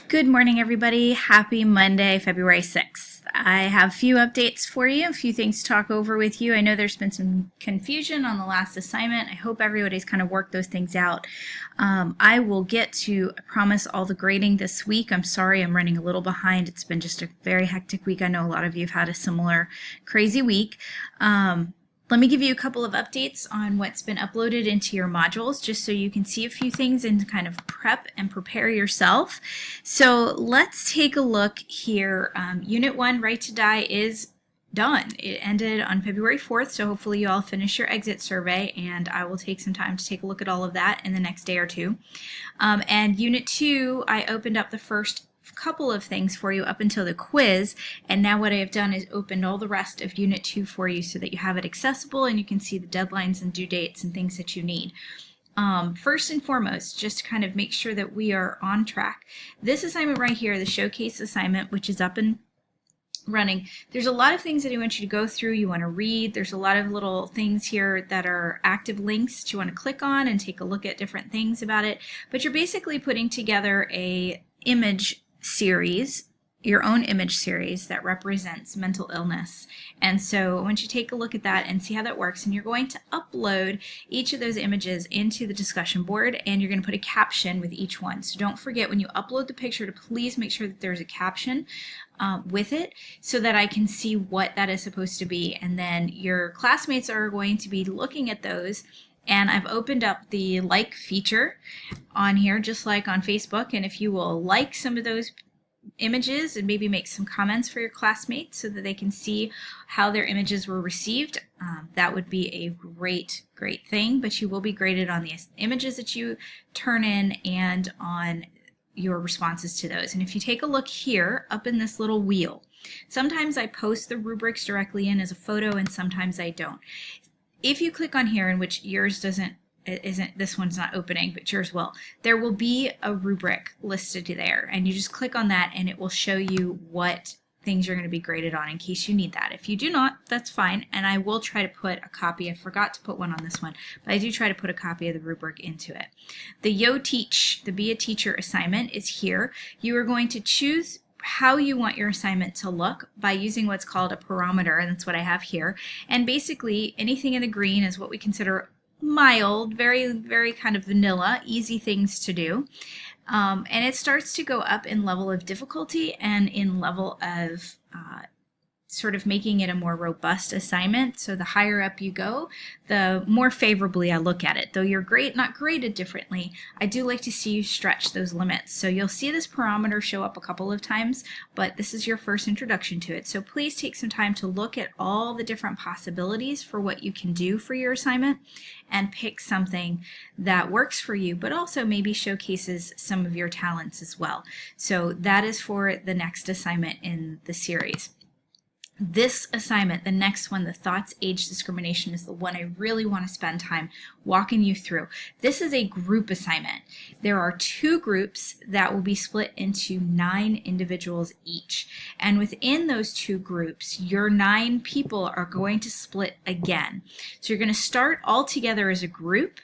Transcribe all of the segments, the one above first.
Good morning, everybody. Happy Monday, February 6th. I have a few updates for you, a few things to talk over with you. I know there's been some confusion on the last assignment. I hope everybody's kind of worked those things out. I will get to, I promise, all the grading this week. I'm sorry I'm running a little behind. It's been just a very hectic week. I know a lot of you have had a similar crazy week. Let me give you a couple of updates on what's been uploaded into your modules, just so you can see a few things and kind of prep and prepare yourself. So let's take a look here. Unit 1, Right to Die, is done. It ended on February 4th, so hopefully you all finish your exit survey, and I will take some time to take a look at all of that in the next day or two. And Unit 2, I opened up the first couple of things for you up until the quiz, and now what I have done is opened all the rest of Unit 2 for you so that you have it accessible and you can see the deadlines and due dates and things that you need. First and foremost, just to kind of make sure that we are on track, this assignment right here, the showcase assignment, which is up and running, there's a lot of things that I want you to go through, you want to read. There's a lot of little things here that are active links that you want to click on and take a look at different things about it, but you're basically putting together a image series, your own image series that represents mental illness. And so I want you to take a look at that and see how that works, and you're going to upload each of those images into the discussion board, and you're going to put a caption with each one. So don't forget, when you upload the picture, to please make sure that there's a caption with it so that I can see what that is supposed to be, and then your classmates are going to be looking at those. And I've opened up the like feature on here, just like on Facebook, and if you will like some of those images and maybe make some comments for your classmates so that they can see how their images were received, that would be a great thing. But you will be graded on the images that you turn in and on your responses to those. And if you take a look here up in this little wheel, sometimes I post the rubrics directly in as a photo and sometimes I don't. If you click on here, in which yours isn't, this one's not opening, but yours will, there will be a rubric listed there, and you just click on that and it will show you what things you're going to be graded on in case you need that. If you do not, that's fine, and I will try to put a copy. I forgot to put one on this one, but I do try to put a copy of the rubric into it. The Yo Teach, the Be a Teacher assignment, is here. You are going to choose how you want your assignment to look by using what's called a parameter, and that's what I have here. And basically anything in the green is what we consider mild, very kind of vanilla, easy things to do. And it starts to go up in level of difficulty and in level of sort of making it a more robust assignment. So the higher up you go, the more favorably I look at it. Though you're not graded differently, I do like to see you stretch those limits. So you'll see this parameter show up a couple of times, but this is your first introduction to it. So please take some time to look at all the different possibilities for what you can do for your assignment and pick something that works for you, but also maybe showcases some of your talents as well. So that is for the next assignment in the series. This assignment, the next one, the Thoughts Age Discrimination, is the one I really want to spend time walking you through. This is a group assignment. There are 2 groups that will be split into 9 individuals each. And within those 2 groups, your 9 people are going to split again. So you're going to start all together as a group,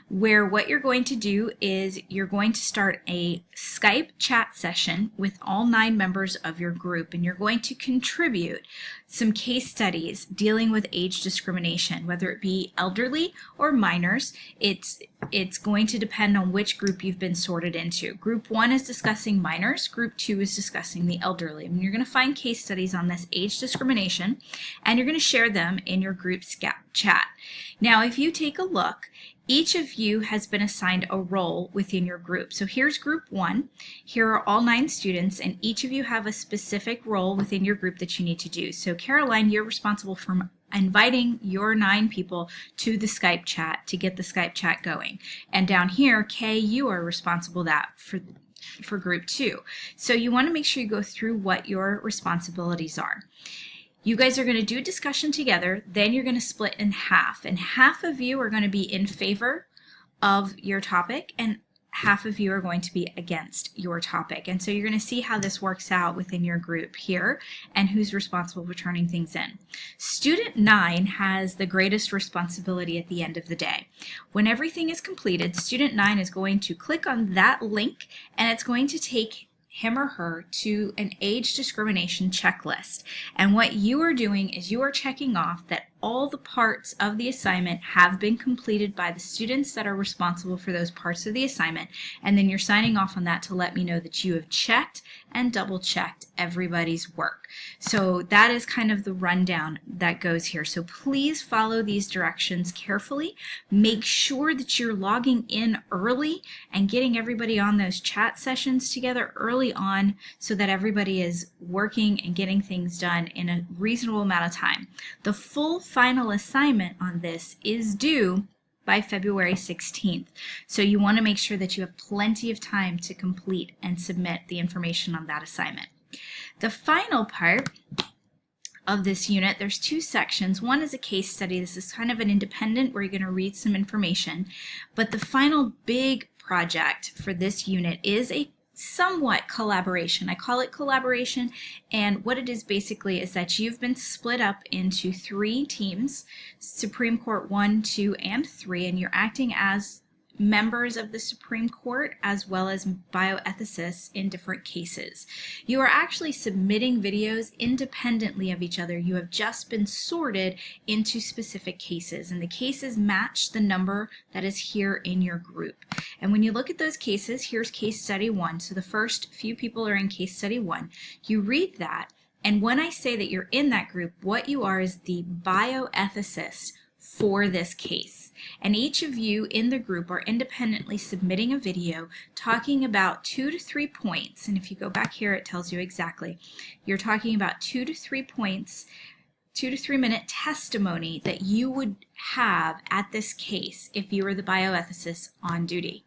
where what you're going to do is you're going to start a Skype chat session with all 9 members of your group, and you're going to contribute some case studies dealing with age discrimination, whether it be elderly or minors. It's going to depend on which group you've been sorted into. Group 1 is discussing minors, Group 2 is discussing the elderly. And you're going to find case studies on this age discrimination, and you're going to share them in your group chat. Now, if you take a look, each of you has been assigned a role within your group. So here's group 1. Here are all 9 students, and each of you have a specific role within your group that you need to do. So Caroline, you're responsible for inviting your 9 people to the Skype chat to get the Skype chat going. And down here, Kay, you are responsible for group 2. So you want to make sure you go through what your responsibilities are. You guys are going to do a discussion together, then you're going to split in half, and half of you are going to be in favor of your topic and half of you are going to be against your topic. And so you're going to see how this works out within your group here and who's responsible for turning things in. Student 9 has the greatest responsibility at the end of the day. When everything is completed, student 9 is going to click on that link and it's going to take him or her to an age discrimination checklist. And what you are doing is you are checking off that all the parts of the assignment have been completed by the students that are responsible for those parts of the assignment, and then you're signing off on that to let me know that you have checked and double checked everybody's work. So that is kind of the rundown that goes here. So please follow these directions carefully. Make sure that you're logging in early and getting everybody on those chat sessions together early on so that everybody is working and getting things done in a reasonable amount of time. The full final assignment on this is due by February 16th. So you want to make sure that you have plenty of time to complete and submit the information on that assignment. The final part of this unit, there's two sections. One is a case study. This is kind of an independent where you're going to read some information. But the final big project for this unit is a somewhat collaboration. I call it collaboration, and what it is basically is that you've been split up into 3 teams, Supreme Court 1, 2, and 3, and you're acting as members of the Supreme Court as well as bioethicists in different cases. You are actually submitting videos independently of each other. You have just been sorted into specific cases, and the cases match the number that is here in your group. And when you look at those cases, here's case study 1. So the first few people are in case study 1. You read that, and when I say that you're in that group, what you are is the bioethicist for this case. And each of you in the group are independently submitting a video talking about 2 to 3 points. And if you go back here, it tells you exactly. You're talking about 2 to 3 points, 2 to 3 minute testimony that you would have at this case if you were the bioethicist on duty.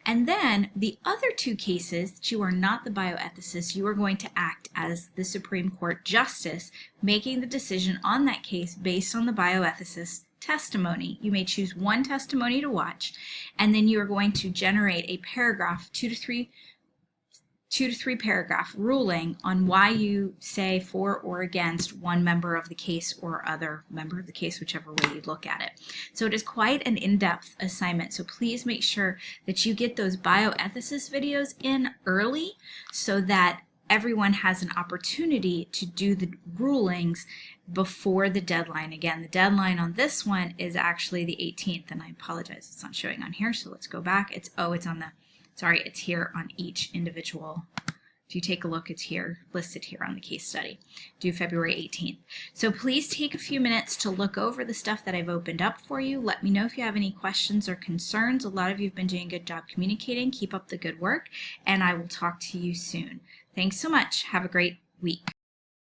And then the other 2 cases that you are not the bioethicist, you are going to act as the Supreme Court Justice, making the decision on that case based on the bioethicist testimony. You may choose one testimony to watch, and then you are going to generate a paragraph, 2 to 3 paragraph ruling on why you say for or against one member of the case or other member of the case, whichever way you look at it. So it is quite an in-depth assignment. So please make sure that you get those bioethicist videos in early so that everyone has an opportunity to do the rulings before the deadline. Again, the deadline on this one is actually the 18th, and I apologize, it's not showing on here, so let's go back. It's here on each individual. If you take a look, it's here, listed here on the case study, due February 18th. So please take a few minutes to look over the stuff that I've opened up for you. Let me know if you have any questions or concerns. A lot of you have been doing a good job communicating. Keep up the good work, and I will talk to you soon. Thanks so much. Have a great week.